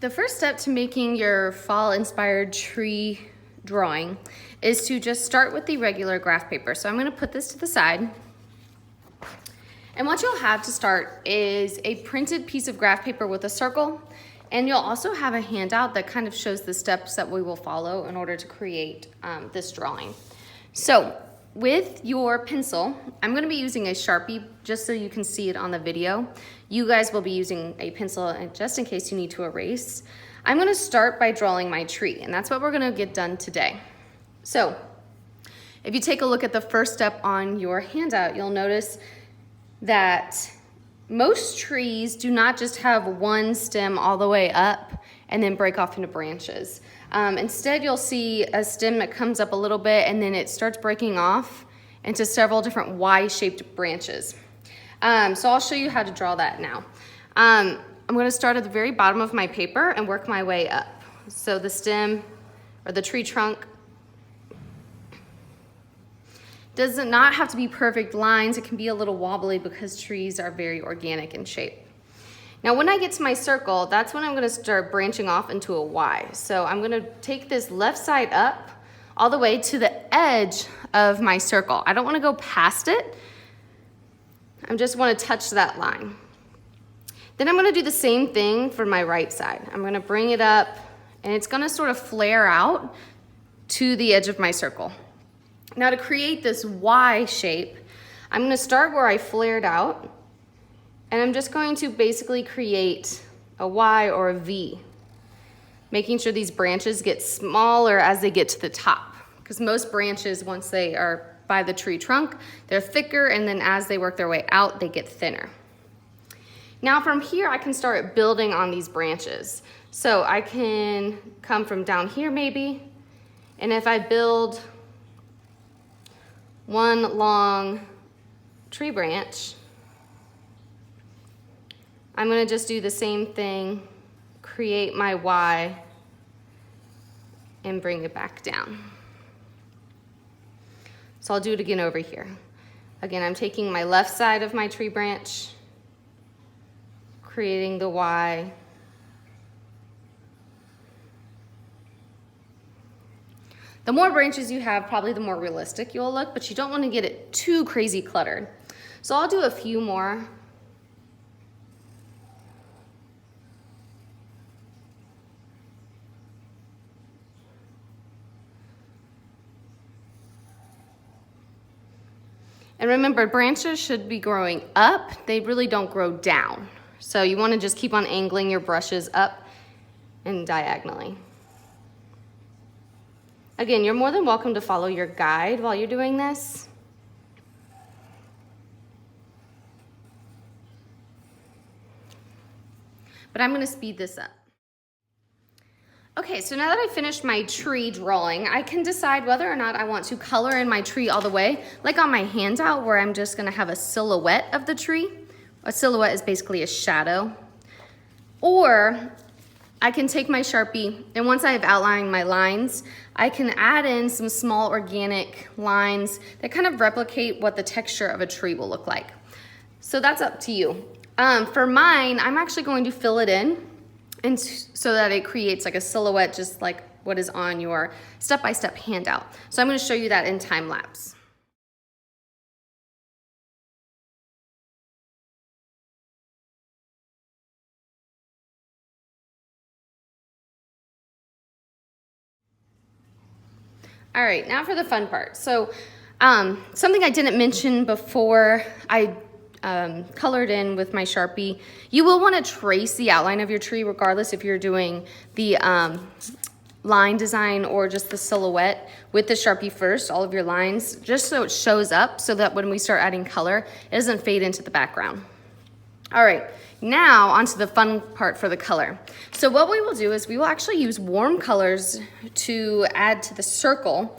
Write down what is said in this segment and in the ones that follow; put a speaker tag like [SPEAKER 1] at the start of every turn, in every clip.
[SPEAKER 1] The first step to making your fall-inspired tree drawing is to just start with the regular graph paper. So I'm going to put this to the side. And what you'll have to start is a printed piece of graph paper with a circle, and you'll also have a handout that kind of shows the steps that we will follow in order to create this drawing. So with your pencil, I'm going to be using a Sharpie just so you can see it on the video. You guys will be using a pencil just in case you need to erase. I'm going to start by drawing my tree, and that's what we're going to get done today. So if you take a look at the first step on your handout, you'll notice that most trees do not just have one stem all the way up and then break off into branches. Instead, you'll see a stem that comes up a little bit and then it starts breaking off into several different Y-shaped branches. So I'll show you how to draw that now. I'm going to start at the very bottom of my paper and work my way up. So the stem or the tree trunk does not have to be perfect lines. It can be a little wobbly because trees are very organic in shape. Now when I get to my circle, that's when I'm going to start branching off into a Y. So I'm going to take this left side up all the way to the edge of my circle. I don't want to go past it. I just want to touch that line. Then I'm going to do the same thing for my right side. I'm going to bring it up and it's going to sort of flare out to the edge of my circle. Now to create this Y shape, I'm going to start where I flared out, and I'm just going to basically create a Y or a V, making sure these branches get smaller as they get to the top, because most branches, once they are by the tree trunk, they're thicker, and then as they work their way out, they get thinner. Now from here, I can start building on these branches. So I can come from down here maybe, and if I build one long tree branch, I'm going to just do the same thing, create my Y, and bring it back down. So I'll do it again over here. Again, I'm taking my left side of my tree branch, creating the Y, the more branches you have, probably the more realistic you'll look, but you don't want to get it too crazy cluttered. So I'll do a few more. And remember, branches should be growing up. They really don't grow down. So you want to just keep on angling your brushes up and diagonally. Again, you're more than welcome to follow your guide while you're doing this. But I'm going to speed this up. Okay, so now that I finished my tree drawing, I can decide whether or not I want to color in my tree all the way, like on my handout where I'm just going to have a silhouette of the tree. A silhouette is basically a shadow. Or I can take my Sharpie, and once I have outlined my lines, I can add in some small organic lines that kind of replicate what the texture of a tree will look like. So that's up to you. For mine, I'm actually going to fill it in and so that it creates like a silhouette, just like what is on your step-by-step handout. So I'm going to show you that in time lapse. All right, now for the fun part. So something I didn't mention before I colored in with my Sharpie, you will want to trace the outline of your tree regardless if you're doing the line design or just the silhouette with the Sharpie first, all of your lines, just so it shows up so that when we start adding color, it doesn't fade into the background. All right, now onto the fun part for the color. So what we will do is we will actually use warm colors to add to the circle,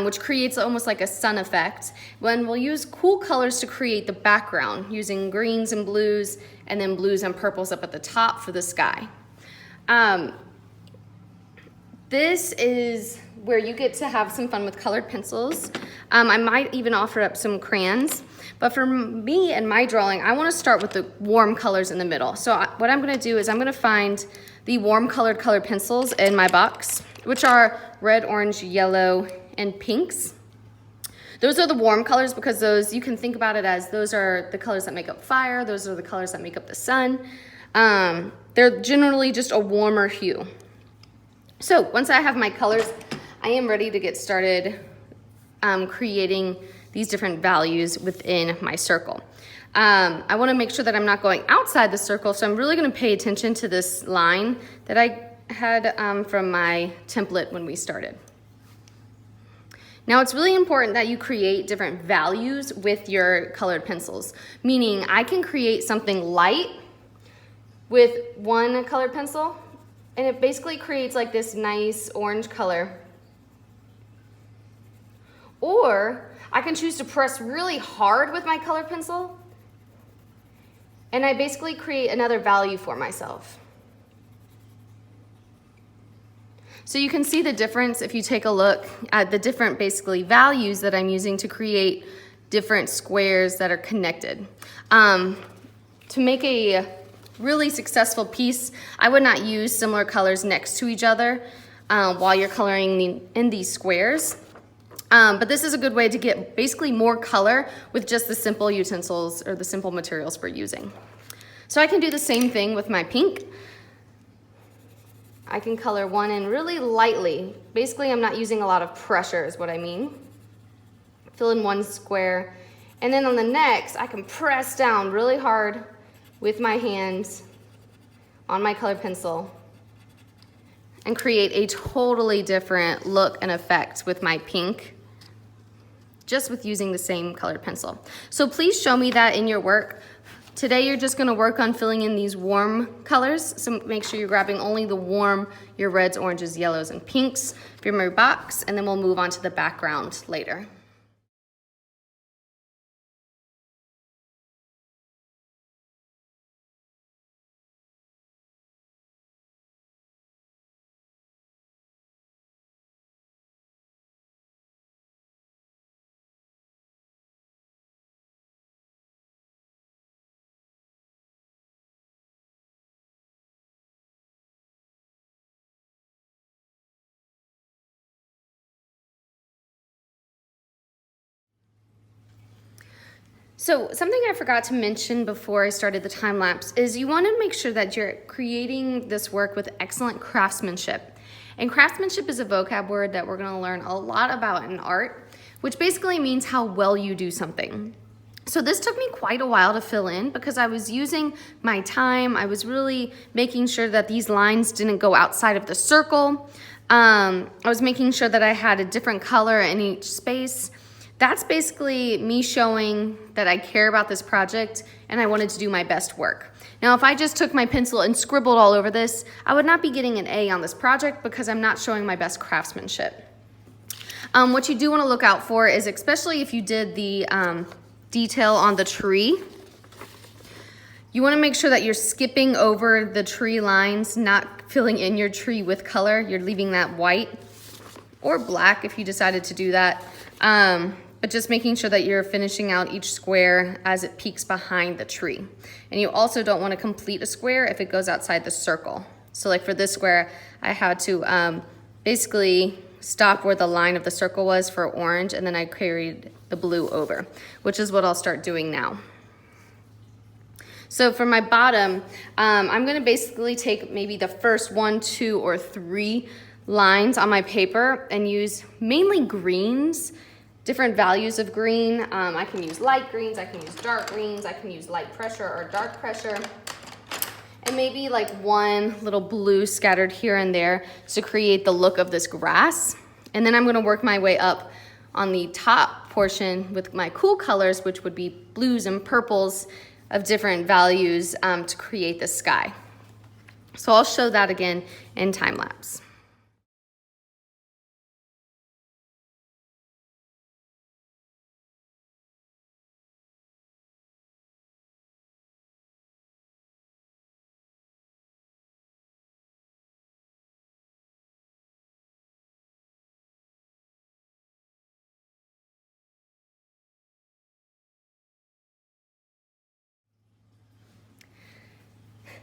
[SPEAKER 1] which creates almost like a sun effect. When we'll use cool colors to create the background, using greens and blues, and then blues and purples up at the top for the sky. This is where you get to have some fun with colored pencils. I might even offer up some crayons, But for me and my drawing, I want to start with the warm colors in the middle. So what I'm going to do is I'm going to find the warm colored colored pencils in my box, which are red, orange, yellow, and pinks. Those are the warm colors because those, you can think about it as those are the colors that make up fire. Those are the colors that make up the sun. They're generally just a warmer hue. So once I have my colors, I am ready to get started creating these different values within my circle. I want to make sure that I'm not going outside the circle, so I'm really going to pay attention to this line that I had from my template when we started. Now it's really important that you create different values with your colored pencils, meaning I can create something light with one colored pencil, and it basically creates like this nice orange color. Or I can choose to press really hard with my colored pencil, and I basically create another value for myself. So you can see the difference if you take a look at the different basically values that I'm using to create different squares that are connected. To make a really successful piece, I would not use similar colors next to each other while you're coloring in these squares. But this is a good way to get basically more color with just the simple utensils or the simple materials we're using. So I can do the same thing with my pink. I can color one in really lightly. Basically, I'm not using a lot of pressure is what I mean. Fill in one square. And then on the next, I can press down really hard with my hands on my colored pencil and create a totally different look and effect with my pink, just with using the same colored pencil. So please show me that in your work. Today you're just gonna work on filling in these warm colors, so make sure you're grabbing only the warm, your reds, oranges, yellows, and pinks from your box, and then we'll move on to the background later. So something I forgot to mention before I started the time lapse is you want to make sure that you're creating this work with excellent craftsmanship. And craftsmanship is a vocab word that we're going to learn a lot about in art, which basically means how well you do something. So this took me quite a while to fill in because I was using my time. I was really making sure that these lines didn't go outside of the circle. I was making sure that I had a different color in each space. That's basically me showing that I care about this project and I wanted to do my best work. Now, if I just took my pencil and scribbled all over this, I would not be getting an A on this project because I'm not showing my best craftsmanship. What you do want to look out for is, especially if you did the detail on the tree, you want to make sure that you're skipping over the tree lines, not filling in your tree with color. You're leaving that white or black if you decided to do that. But just making sure that you're finishing out each square as it peeks behind the tree. And you also don't want to complete a square if it goes outside the circle. So like for this square, I had to basically stop where the line of the circle was for orange, and then I carried the blue over, which is what I'll start doing now. So for my bottom, I'm gonna basically take maybe the first 1, 2, or 3 lines on my paper and use mainly greens, different values of green. I can use light greens, I can use dark greens, I can use light pressure or dark pressure, and maybe like one little blue scattered here and there to create the look of this grass. And then I'm gonna work my way up on the top portion with my cool colors, which would be blues and purples of different values to create the sky. So I'll show that again in time lapse.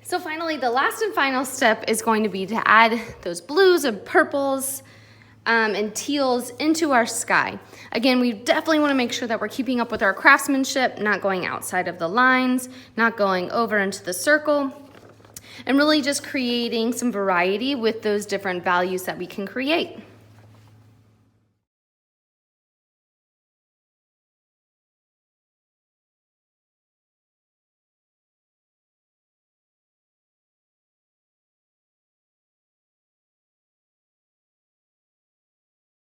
[SPEAKER 1] So finally, the last and final step is going to be to add those blues and purples and teals into our sky. Again, we definitely want to make sure that we're keeping up with our craftsmanship, not going outside of the lines, not going over into the circle, and really just creating some variety with those different values that we can create.